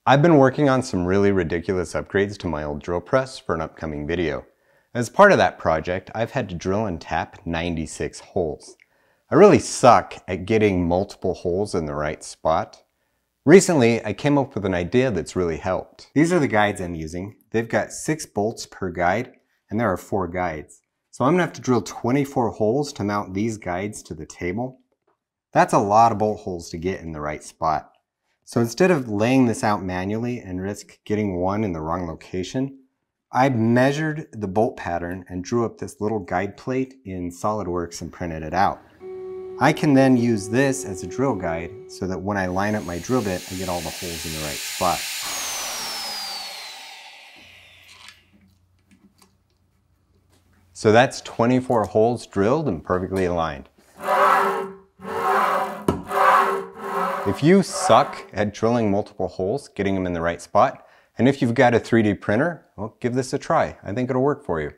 I've been working on some really ridiculous upgrades to my old drill press for an upcoming video. As part of that project, I've had to drill and tap 96 holes. I really suck at getting multiple holes in the right spot. Recently, I came up with an idea that's really helped. These are the guides I'm using. They've got 6 bolts per guide, and there are 4 guides. So I'm gonna have to drill 24 holes to mount these guides to the table. That's a lot of bolt holes to get in the right spot. So instead of laying this out manually and risk getting one in the wrong location, I measured the bolt pattern and drew up this little guide plate in SolidWorks and printed it out. I can then use this as a drill guide so that when I line up my drill bit, I get all the holes in the right spot. So that's 24 holes drilled and perfectly aligned. If you suck at drilling multiple holes, getting them in the right spot, and if you've got a 3D printer, well, give this a try. I think it'll work for you.